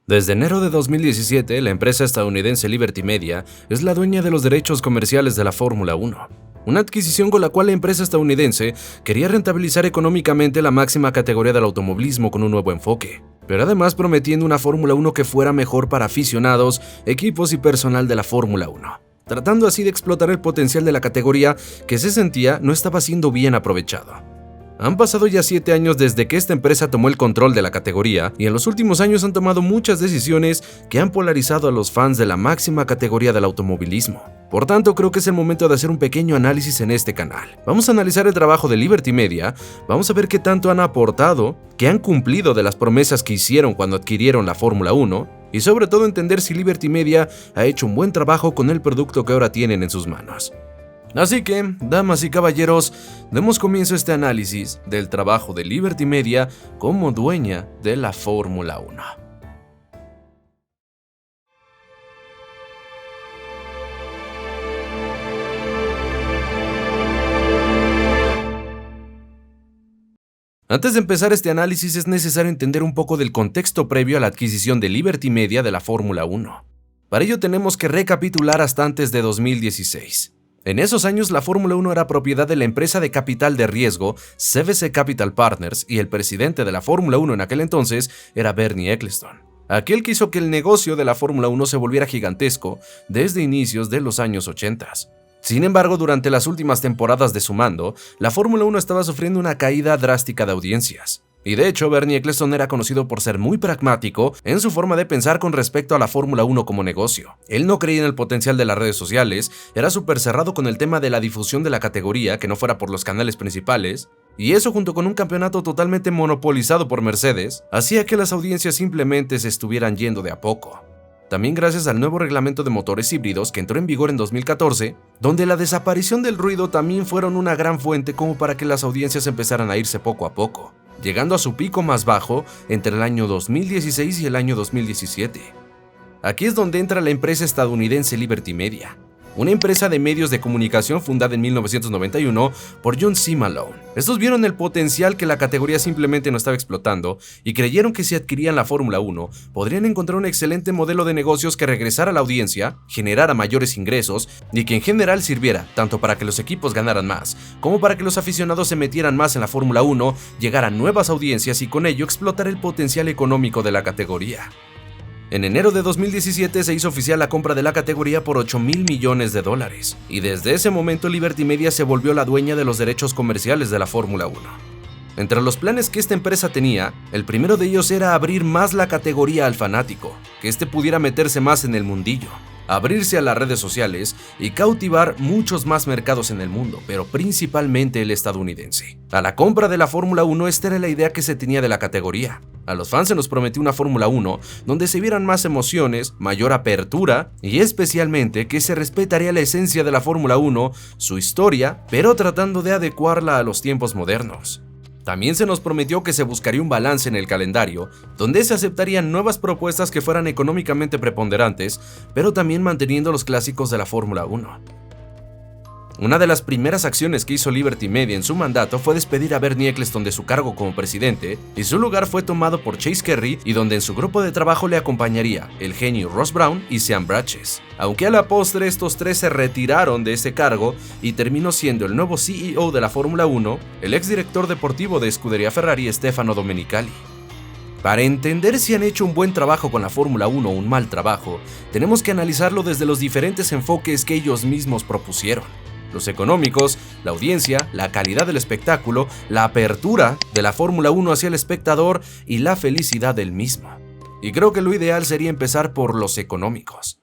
Desde enero de 2017, la empresa estadounidense Liberty Media es la dueña de los derechos comerciales de la Fórmula 1, una adquisición con la cual la empresa estadounidense quería rentabilizar económicamente la máxima categoría del automovilismo con un nuevo enfoque, pero además prometiendo una Fórmula 1 que fuera mejor para aficionados, equipos y personal de la Fórmula 1, tratando así de explotar el potencial de la categoría que se sentía no estaba siendo bien aprovechado. Han pasado ya 7 años desde que esta empresa tomó el control de la categoría y en los últimos años han tomado muchas decisiones que han polarizado a los fans de la máxima categoría del automovilismo. Por tanto, creo que es el momento de hacer un pequeño análisis en este canal. Vamos a analizar el trabajo de Liberty Media, vamos a ver qué tanto han aportado, qué han cumplido de las promesas que hicieron cuando adquirieron la Fórmula 1 y sobre todo entender si Liberty Media ha hecho un buen trabajo con el producto que ahora tienen en sus manos. Así que, damas y caballeros, demos comienzo a este análisis del trabajo de Liberty Media como dueña de la Fórmula 1. Antes de empezar este análisis es necesario entender un poco del contexto previo a la adquisición de Liberty Media de la Fórmula 1. Para ello tenemos que recapitular hasta antes de 2016. En esos años la Fórmula 1 era propiedad de la empresa de capital de riesgo CVC Capital Partners y el presidente de la Fórmula 1 en aquel entonces era Bernie Ecclestone, aquel que hizo que el negocio de la Fórmula 1 se volviera gigantesco desde inicios de los años 80. Sin embargo, durante las últimas temporadas de su mando, la Fórmula 1 estaba sufriendo una caída drástica de audiencias. Y de hecho, Bernie Ecclestone era conocido por ser muy pragmático en su forma de pensar con respecto a la Fórmula 1 como negocio. Él no creía en el potencial de las redes sociales, era súper cerrado con el tema de la difusión de la categoría que no fuera por los canales principales, y eso junto con un campeonato totalmente monopolizado por Mercedes, hacía que las audiencias simplemente se estuvieran yendo de a poco. También gracias al nuevo reglamento de motores híbridos que entró en vigor en 2014, donde la desaparición del ruido también fueron una gran fuente como para que las audiencias empezaran a irse poco a poco, llegando a su pico más bajo entre el año 2016 y el año 2017. Aquí es donde entra la empresa estadounidense Liberty Media, una empresa de medios de comunicación fundada en 1991 por John C. Malone. Estos vieron el potencial que la categoría simplemente no estaba explotando y creyeron que si adquirían la Fórmula 1 podrían encontrar un excelente modelo de negocios que regresara a la audiencia, generara mayores ingresos y que en general sirviera tanto para que los equipos ganaran más, como para que los aficionados se metieran más en la Fórmula 1, llegaran nuevas audiencias y con ello explotar el potencial económico de la categoría. En enero de 2017 se hizo oficial la compra de la categoría por $8,000 millones, y desde ese momento Liberty Media se volvió la dueña de los derechos comerciales de la Fórmula 1. Entre los planes que esta empresa tenía, el primero de ellos era abrir más la categoría al fanático, que éste pudiera meterse más en el mundillo, abrirse a las redes sociales y cautivar muchos más mercados en el mundo, pero principalmente el estadounidense. A la compra de la Fórmula 1 esta era la idea que se tenía de la categoría. A los fans se nos prometió una Fórmula 1 donde se vieran más emociones, mayor apertura y especialmente que se respetaría la esencia de la Fórmula 1, su historia, pero tratando de adecuarla a los tiempos modernos. También se nos prometió que se buscaría un balance en el calendario, donde se aceptarían nuevas propuestas que fueran económicamente preponderantes, pero también manteniendo los clásicos de la Fórmula 1. Una de las primeras acciones que hizo Liberty Media en su mandato fue despedir a Bernie Ecclestone de su cargo como presidente, y su lugar fue tomado por Chase Carey, y donde en su grupo de trabajo le acompañaría el genio Ross Brown y Sean Bratches. Aunque a la postre estos tres se retiraron de ese cargo y terminó siendo el nuevo CEO de la Fórmula 1, el exdirector deportivo de Scuderia Ferrari Stefano Domenicali. Para entender si han hecho un buen trabajo con la Fórmula 1 o un mal trabajo, tenemos que analizarlo desde los diferentes enfoques que ellos mismos propusieron. Los económicos, la audiencia, la calidad del espectáculo, la apertura de la Fórmula 1 hacia el espectador y la felicidad del mismo. Y creo que lo ideal sería empezar por los económicos.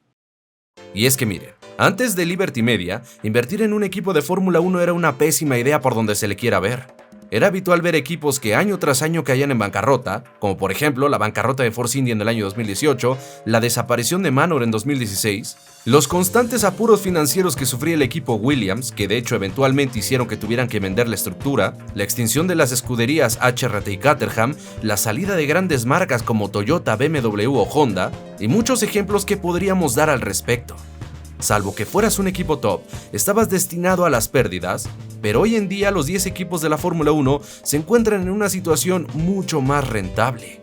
Y es que miren, antes de Liberty Media, invertir en un equipo de Fórmula 1 era una pésima idea por donde se le quiera ver. Era habitual ver equipos que año tras año caían en bancarrota, como por ejemplo la bancarrota de Force India en el año 2018, la desaparición de Manor en 2016, los constantes apuros financieros que sufría el equipo Williams, que de hecho eventualmente hicieron que tuvieran que vender la estructura, la extinción de las escuderías HRT y Caterham, la salida de grandes marcas como Toyota, BMW o Honda, y muchos ejemplos que podríamos dar al respecto. Salvo que fueras un equipo top, estabas destinado a las pérdidas, pero hoy en día los 10 equipos de la Fórmula 1 se encuentran en una situación mucho más rentable.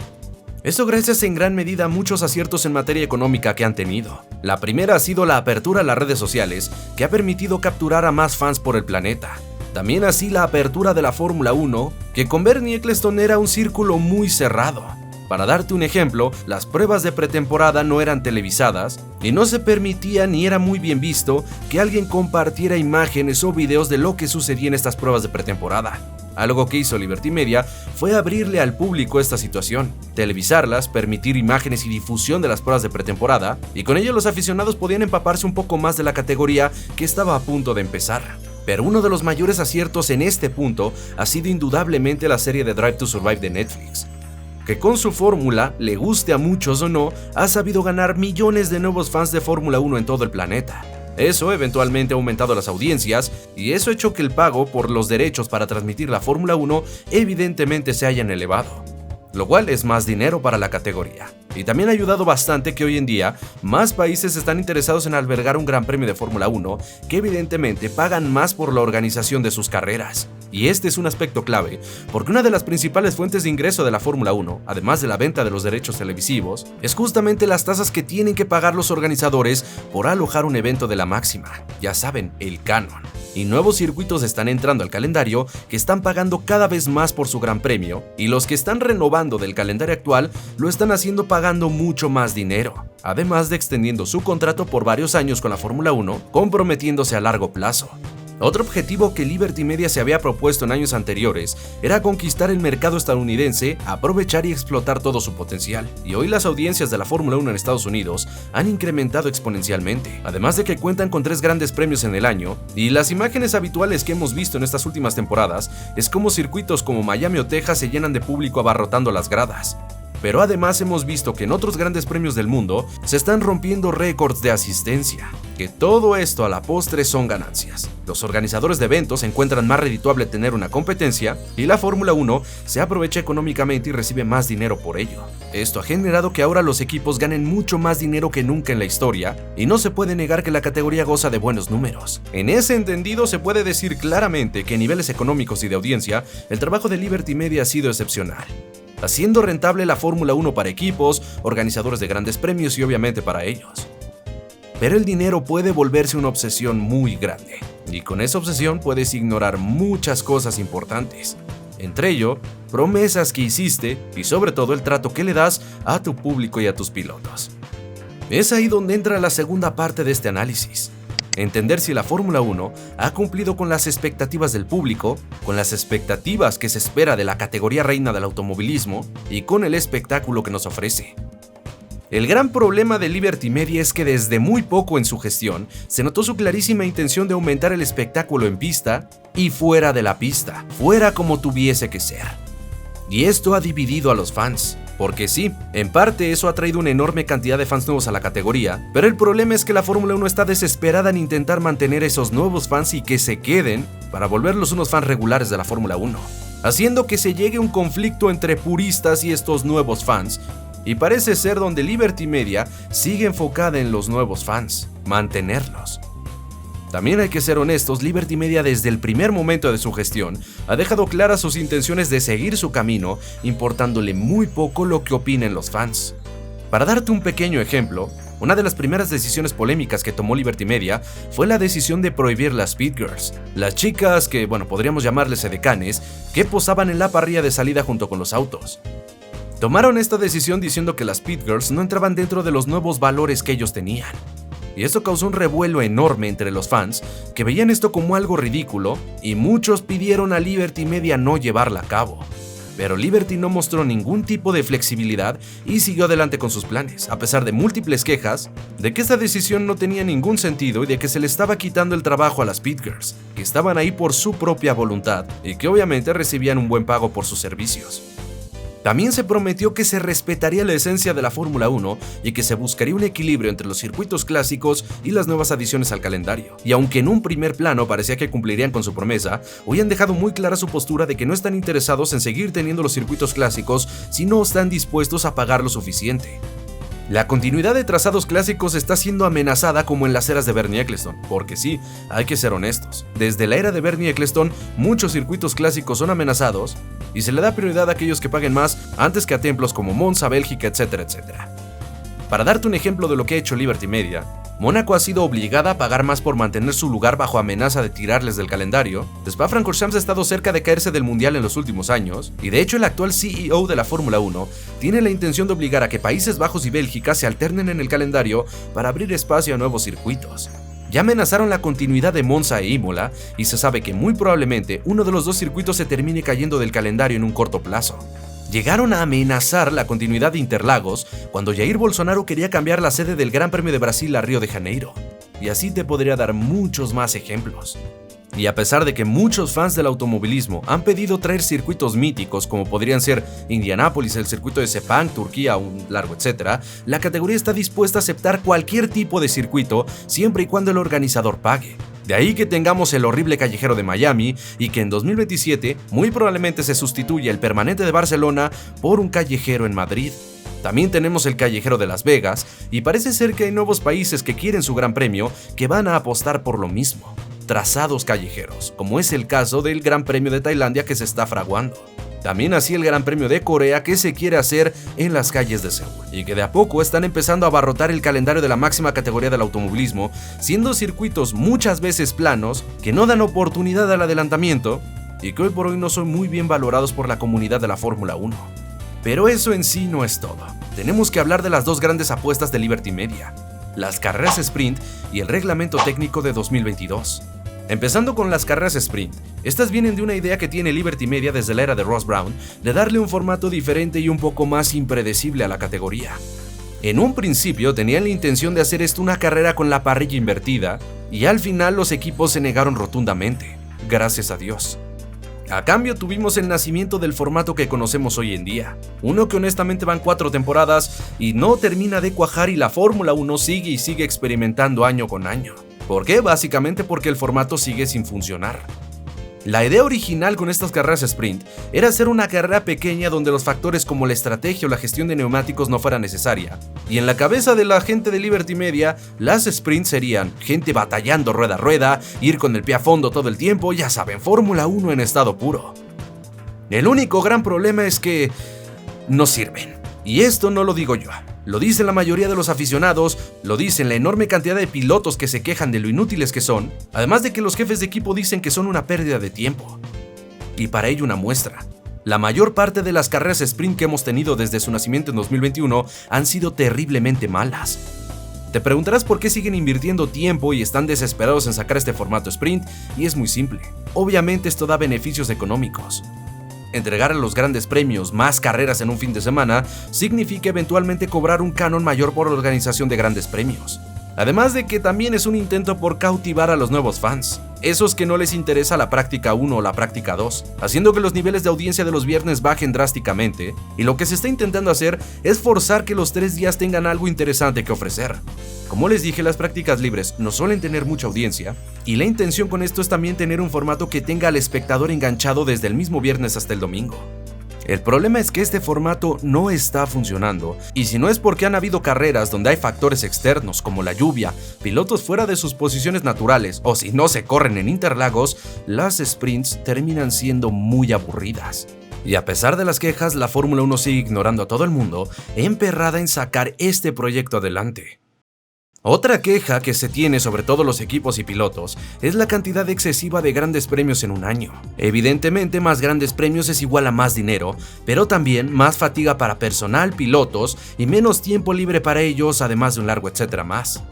Eso gracias en gran medida a muchos aciertos en materia económica que han tenido. La primera ha sido la apertura a las redes sociales, que ha permitido capturar a más fans por el planeta. También así la apertura de la Fórmula 1, que con Bernie Ecclestone era un círculo muy cerrado. Para darte un ejemplo, las pruebas de pretemporada no eran televisadas y no se permitía ni era muy bien visto que alguien compartiera imágenes o videos de lo que sucedía en estas pruebas de pretemporada. Algo que hizo Liberty Media fue abrirle al público esta situación, televisarlas, permitir imágenes y difusión de las pruebas de pretemporada, y con ello los aficionados podían empaparse un poco más de la categoría que estaba a punto de empezar. Pero uno de los mayores aciertos en este punto ha sido indudablemente la serie de Drive to Survive de Netflix, que con su fórmula, le guste a muchos o no, ha sabido ganar millones de nuevos fans de Fórmula 1 en todo el planeta. Eso eventualmente ha aumentado las audiencias y eso ha hecho que el pago por los derechos para transmitir la Fórmula 1 evidentemente se hayan elevado, lo cual es más dinero para la categoría. Y también ha ayudado bastante que hoy en día más países están interesados en albergar un gran premio de Fórmula 1 que evidentemente pagan más por la organización de sus carreras. Y este es un aspecto clave, porque una de las principales fuentes de ingreso de la Fórmula 1, además de la venta de los derechos televisivos, es justamente las tasas que tienen que pagar los organizadores por alojar un evento de la máxima, ya saben, el canon. Y nuevos circuitos están entrando al calendario que están pagando cada vez más por su gran premio, y los que están renovando del calendario actual lo están haciendo pagando mucho más dinero, además de extendiendo su contrato por varios años con la Fórmula 1, comprometiéndose a largo plazo. Otro objetivo que Liberty Media se había propuesto en años anteriores era conquistar el mercado estadounidense, aprovechar y explotar todo su potencial. Y hoy las audiencias de la Fórmula 1 en Estados Unidos han incrementado exponencialmente, además de que cuentan con 3 grandes premios en el año, y las imágenes habituales que hemos visto en estas últimas temporadas es como circuitos como Miami o Texas se llenan de público abarrotando las gradas. Pero además hemos visto que en otros grandes premios del mundo se están rompiendo récords de asistencia, que todo esto a la postre son ganancias. Los organizadores de eventos encuentran más redituable tener una competencia y la Fórmula 1 se aprovecha económicamente y recibe más dinero por ello. Esto ha generado que ahora los equipos ganen mucho más dinero que nunca en la historia y no se puede negar que la categoría goza de buenos números. En ese entendido se puede decir claramente que en niveles económicos y de audiencia, el trabajo de Liberty Media ha sido excepcional, haciendo rentable la Fórmula 1 para equipos, organizadores de grandes premios y obviamente para ellos. Pero el dinero puede volverse una obsesión muy grande, y con esa obsesión puedes ignorar muchas cosas importantes, entre ello, promesas que hiciste y sobre todo el trato que le das a tu público y a tus pilotos. Es ahí donde entra la segunda parte de este análisis. Entender si la Fórmula 1 ha cumplido con las expectativas del público, con las expectativas que se espera de la categoría reina del automovilismo y con el espectáculo que nos ofrece. El gran problema de Liberty Media es que desde muy poco en su gestión se notó su clarísima intención de aumentar el espectáculo en pista y fuera de la pista, fuera como tuviese que ser. Y esto ha dividido a los fans. Porque sí, en parte eso ha traído una enorme cantidad de fans nuevos a la categoría, pero el problema es que la Fórmula 1 está desesperada en intentar mantener esos nuevos fans y que se queden para volverlos unos fans regulares de la Fórmula 1, haciendo que se llegue un conflicto entre puristas y estos nuevos fans, y parece ser donde Liberty Media sigue enfocada en los nuevos fans, mantenerlos. También hay que ser honestos, Liberty Media desde el primer momento de su gestión ha dejado claras sus intenciones de seguir su camino, importándole muy poco lo que opinen los fans. Para darte un pequeño ejemplo, una de las primeras decisiones polémicas que tomó Liberty Media fue la decisión de prohibir las Pit Girls, las chicas que, podríamos llamarles edecanes, que posaban en la parrilla de salida junto con los autos. Tomaron esta decisión diciendo que las Pit Girls no entraban dentro de los nuevos valores que ellos tenían. Y eso causó un revuelo enorme entre los fans, que veían esto como algo ridículo, y muchos pidieron a Liberty Media no llevarla a cabo. Pero Liberty no mostró ningún tipo de flexibilidad y siguió adelante con sus planes, a pesar de múltiples quejas de que esta decisión no tenía ningún sentido y de que se le estaba quitando el trabajo a las Pit Girls, que estaban ahí por su propia voluntad y que obviamente recibían un buen pago por sus servicios. También se prometió que se respetaría la esencia de la Fórmula 1 y que se buscaría un equilibrio entre los circuitos clásicos y las nuevas adiciones al calendario. Y aunque en un primer plano parecía que cumplirían con su promesa, hoy han dejado muy clara su postura de que no están interesados en seguir teniendo los circuitos clásicos si no están dispuestos a pagar lo suficiente. La continuidad de trazados clásicos está siendo amenazada como en las eras de Bernie Ecclestone, porque sí, hay que ser honestos. Desde la era de Bernie Ecclestone, muchos circuitos clásicos son amenazados y se le da prioridad a aquellos que paguen más antes que a templos como Monza, Bélgica, etcétera, etcétera. Para darte un ejemplo de lo que ha hecho Liberty Media, Mónaco ha sido obligada a pagar más por mantener su lugar bajo amenaza de tirarles del calendario. Spa-Francorchamps ha estado cerca de caerse del mundial en los últimos años, y de hecho el actual CEO de la Fórmula 1 tiene la intención de obligar a que Países Bajos y Bélgica se alternen en el calendario para abrir espacio a nuevos circuitos. Ya amenazaron la continuidad de Monza e Imola, y se sabe que muy probablemente uno de los dos circuitos se termine cayendo del calendario en un corto plazo. Llegaron a amenazar la continuidad de Interlagos cuando Jair Bolsonaro quería cambiar la sede del Gran Premio de Brasil a Río de Janeiro. Y así te podría dar muchos más ejemplos. Y a pesar de que muchos fans del automovilismo han pedido traer circuitos míticos como podrían ser Indianápolis, el circuito de Sepang, Turquía, un largo etcétera, la categoría está dispuesta a aceptar cualquier tipo de circuito siempre y cuando el organizador pague. De ahí que tengamos el horrible callejero de Miami y que en 2027 muy probablemente se sustituya el permanente de Barcelona por un callejero en Madrid. También tenemos el callejero de Las Vegas y parece ser que hay nuevos países que quieren su gran premio que van a apostar por lo mismo, trazados callejeros, como es el caso del Gran Premio de Tailandia que se está fraguando. También así el Gran Premio de Corea que se quiere hacer en las calles de Seúl, y que de a poco están empezando a abarrotar el calendario de la máxima categoría del automovilismo, siendo circuitos muchas veces planos que no dan oportunidad al adelantamiento y que hoy por hoy no son muy bien valorados por la comunidad de la Fórmula 1. Pero eso en sí no es todo. Tenemos que hablar de las dos grandes apuestas de Liberty Media, las carreras sprint y el reglamento técnico de 2022. Empezando con las carreras sprint, estas vienen de una idea que tiene Liberty Media desde la era de Ross Brown, de darle un formato diferente y un poco más impredecible a la categoría. En un principio tenían la intención de hacer esto una carrera con la parrilla invertida, y al final los equipos se negaron rotundamente, gracias a Dios. A cambio tuvimos el nacimiento del formato que conocemos hoy en día, uno que honestamente van 4 temporadas y no termina de cuajar y la Fórmula 1 sigue y sigue experimentando año con año. ¿Por qué? Básicamente porque el formato sigue sin funcionar. La idea original con estas carreras sprint era hacer una carrera pequeña donde los factores como la estrategia o la gestión de neumáticos no fuera necesaria, y en la cabeza de la gente de Liberty Media, las sprints serían gente batallando rueda a rueda, ir con el pie a fondo todo el tiempo, ya saben, Fórmula 1 en estado puro. El único gran problema es que no sirven, y esto no lo digo yo. Lo dicen la mayoría de los aficionados, lo dicen la enorme cantidad de pilotos que se quejan de lo inútiles que son, además de que los jefes de equipo dicen que son una pérdida de tiempo. Y para ello una muestra. La mayor parte de las carreras sprint que hemos tenido desde su nacimiento en 2021 han sido terriblemente malas. Te preguntarás por qué siguen invirtiendo tiempo y están desesperados en sacar este formato sprint, y es muy simple. Obviamente esto da beneficios económicos. Entregar a los grandes premios más carreras en un fin de semana significa eventualmente cobrar un canon mayor por la organización de grandes premios. Además de que también es un intento por cautivar a los nuevos fans, esos que no les interesa la práctica 1 o la práctica 2, haciendo que los niveles de audiencia de los viernes bajen drásticamente, y lo que se está intentando hacer es forzar que los 3 días tengan algo interesante que ofrecer. Como les dije, las prácticas libres no suelen tener mucha audiencia, y la intención con esto es también tener un formato que tenga al espectador enganchado desde el mismo viernes hasta el domingo. El problema es que este formato no está funcionando, y si no es porque han habido carreras donde hay factores externos como la lluvia, pilotos fuera de sus posiciones naturales, o si no se corren en Interlagos, las sprints terminan siendo muy aburridas. Y a pesar de las quejas, la Fórmula 1 sigue ignorando a todo el mundo, emperrada en sacar este proyecto adelante. Otra queja que se tiene sobre todos los equipos y pilotos es la cantidad excesiva de grandes premios en un año. Evidentemente, más grandes premios es igual a más dinero, pero también más fatiga para personal, pilotos y menos tiempo libre para ellos, además de un largo etcétera más.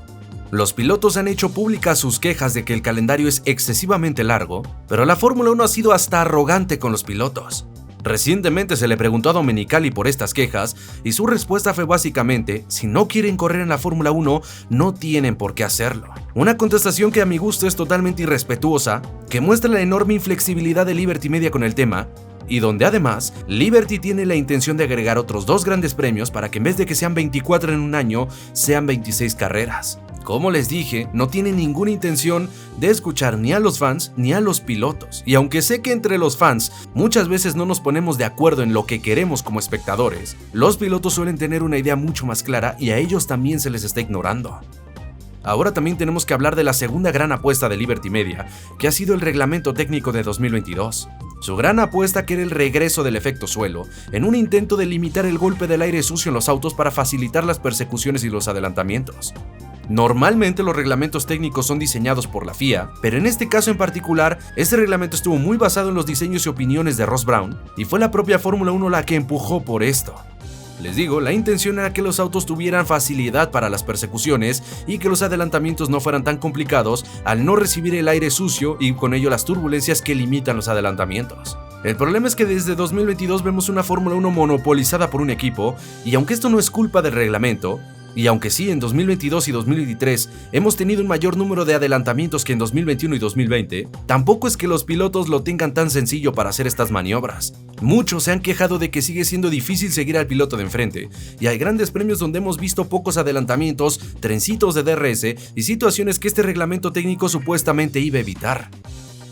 Los pilotos han hecho públicas sus quejas de que el calendario es excesivamente largo, pero la Fórmula 1 ha sido hasta arrogante con los pilotos. Recientemente se le preguntó a Domenicali por estas quejas y su respuesta fue básicamente: si no quieren correr en la Fórmula 1, no tienen por qué hacerlo. Una contestación que a mi gusto es totalmente irrespetuosa, que muestra la enorme inflexibilidad de Liberty Media con el tema, y donde además Liberty tiene la intención de agregar otros 2 grandes premios para que en vez de que sean 24 en un año, sean 26 carreras. Como les dije, no tiene ninguna intención de escuchar ni a los fans ni a los pilotos, y aunque sé que entre los fans muchas veces no nos ponemos de acuerdo en lo que queremos como espectadores, los pilotos suelen tener una idea mucho más clara y a ellos también se les está ignorando. Ahora también tenemos que hablar de la segunda gran apuesta de Liberty Media, que ha sido el reglamento técnico de 2022. Su gran apuesta, que era el regreso del efecto suelo, en un intento de limitar el golpe del aire sucio en los autos para facilitar las persecuciones y los adelantamientos. Normalmente los reglamentos técnicos son diseñados por la FIA, pero en este caso en particular, este reglamento estuvo muy basado en los diseños y opiniones de Ross Brawn, y fue la propia Fórmula 1 la que empujó por esto. Les digo, la intención era que los autos tuvieran facilidad para las persecuciones y que los adelantamientos no fueran tan complicados al no recibir el aire sucio y con ello las turbulencias que limitan los adelantamientos. El problema es que desde 2022 vemos una Fórmula 1 monopolizada por un equipo, y aunque esto no es culpa del reglamento, y aunque sí, en 2022 y 2023 hemos tenido un mayor número de adelantamientos que en 2021 y 2020, tampoco es que los pilotos lo tengan tan sencillo para hacer estas maniobras. Muchos se han quejado de que sigue siendo difícil seguir al piloto de enfrente, y hay grandes premios donde hemos visto pocos adelantamientos, trencitos de DRS y situaciones que este reglamento técnico supuestamente iba a evitar,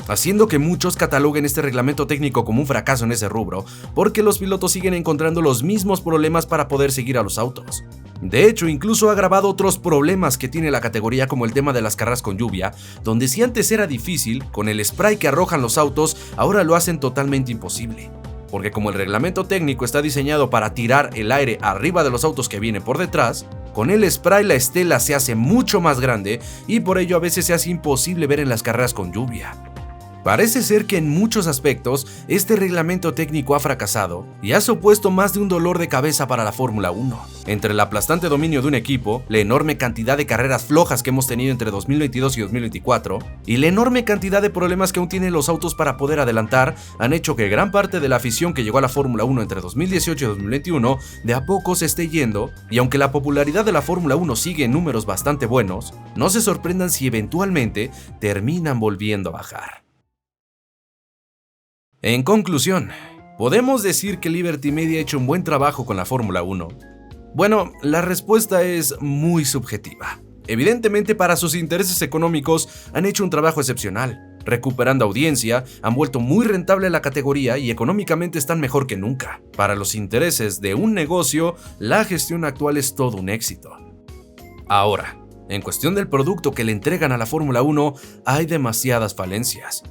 haciendo que muchos cataloguen este reglamento técnico como un fracaso en ese rubro, porque los pilotos siguen encontrando los mismos problemas para poder seguir a los autos. De hecho, incluso ha agravado otros problemas que tiene la categoría, como el tema de las carreras con lluvia, donde si antes era difícil, con el spray que arrojan los autos, ahora lo hacen totalmente imposible. Porque como el reglamento técnico está diseñado para tirar el aire arriba de los autos que vienen por detrás, con el spray la estela se hace mucho más grande y por ello a veces se hace imposible ver en las carreras con lluvia. Parece ser que en muchos aspectos este reglamento técnico ha fracasado y ha supuesto más de un dolor de cabeza para la Fórmula 1. Entre el aplastante dominio de un equipo, la enorme cantidad de carreras flojas que hemos tenido entre 2022 y 2024, y la enorme cantidad de problemas que aún tienen los autos para poder adelantar, han hecho que gran parte de la afición que llegó a la Fórmula 1 entre 2018 y 2021 de a poco se esté yendo, y aunque la popularidad de la Fórmula 1 sigue en números bastante buenos, no se sorprendan si eventualmente terminan volviendo a bajar. En conclusión, ¿podemos decir que Liberty Media ha hecho un buen trabajo con la Fórmula 1? Bueno, la respuesta es muy subjetiva. Evidentemente, para sus intereses económicos han hecho un trabajo excepcional, recuperando audiencia, han vuelto muy rentable la categoría y económicamente están mejor que nunca. Para los intereses de un negocio, la gestión actual es todo un éxito. Ahora, en cuestión del producto que le entregan a la Fórmula 1, hay demasiadas falencias.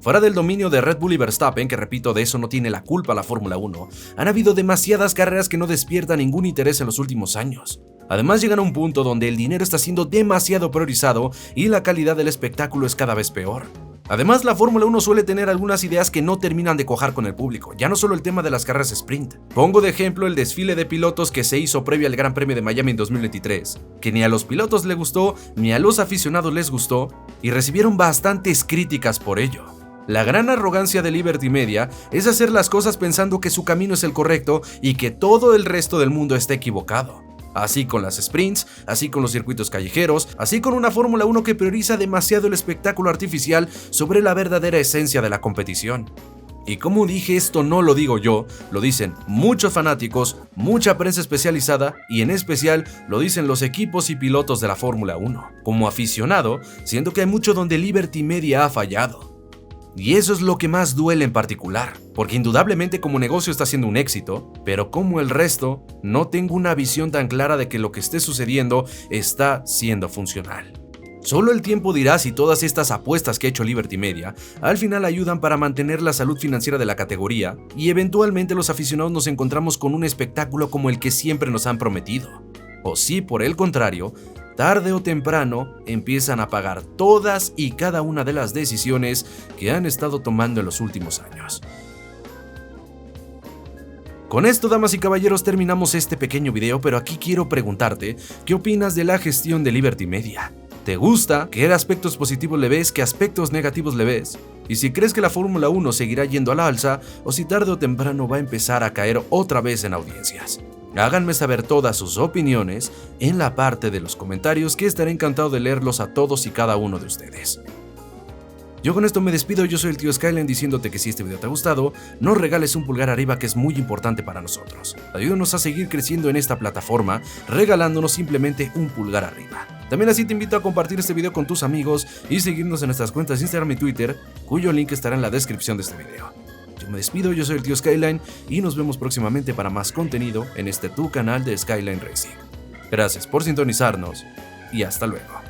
Fuera del dominio de Red Bull y Verstappen, que repito, de eso no tiene la culpa la Fórmula 1, han habido demasiadas carreras que no despiertan ningún interés en los últimos años. Además, llegan a un punto donde el dinero está siendo demasiado priorizado y la calidad del espectáculo es cada vez peor. Además, la Fórmula 1 suele tener algunas ideas que no terminan de cuajar con el público, ya no solo el tema de las carreras sprint. Pongo de ejemplo el desfile de pilotos que se hizo previo al Gran Premio de Miami en 2023, que ni a los pilotos les gustó, ni a los aficionados les gustó, y recibieron bastantes críticas por ello. La gran arrogancia de Liberty Media es hacer las cosas pensando que su camino es el correcto y que todo el resto del mundo está equivocado. Así con las sprints, así con los circuitos callejeros, así con una Fórmula 1 que prioriza demasiado el espectáculo artificial sobre la verdadera esencia de la competición. Y como dije, esto no lo digo yo, lo dicen muchos fanáticos, mucha prensa especializada y en especial lo dicen los equipos y pilotos de la Fórmula 1. Como aficionado, siento que hay mucho donde Liberty Media ha fallado. Y eso es lo que más duele en particular, porque indudablemente como negocio está siendo un éxito, pero como el resto, no tengo una visión tan clara de que lo que esté sucediendo está siendo funcional. Solo el tiempo dirá si todas estas apuestas que ha hecho Liberty Media al final ayudan para mantener la salud financiera de la categoría y eventualmente los aficionados nos encontramos con un espectáculo como el que siempre nos han prometido. O si por el contrario, tarde o temprano empiezan a pagar todas y cada una de las decisiones que han estado tomando en los últimos años. Con esto, damas y caballeros, terminamos este pequeño video, pero aquí quiero preguntarte, ¿qué opinas de la gestión de Liberty Media? ¿Te gusta? ¿Qué aspectos positivos le ves? ¿Qué aspectos negativos le ves? Y si crees que la Fórmula 1 seguirá yendo a la alza o si tarde o temprano va a empezar a caer otra vez en audiencias. Háganme saber todas sus opiniones en la parte de los comentarios, que estaré encantado de leerlos a todos y cada uno de ustedes. Yo con esto me despido, yo soy el tío Skyline diciéndote que si este video te ha gustado, no regales un pulgar arriba, que es muy importante para nosotros. Ayúdanos a seguir creciendo en esta plataforma regalándonos simplemente un pulgar arriba. También así te invito a compartir este video con tus amigos y seguirnos en nuestras cuentas de Instagram y Twitter, cuyo link estará en la descripción de este video. Yo me despido, yo soy el tío Skyline y nos vemos próximamente para más contenido en este tu canal de Skyline Racing. Gracias por sintonizarnos y hasta luego.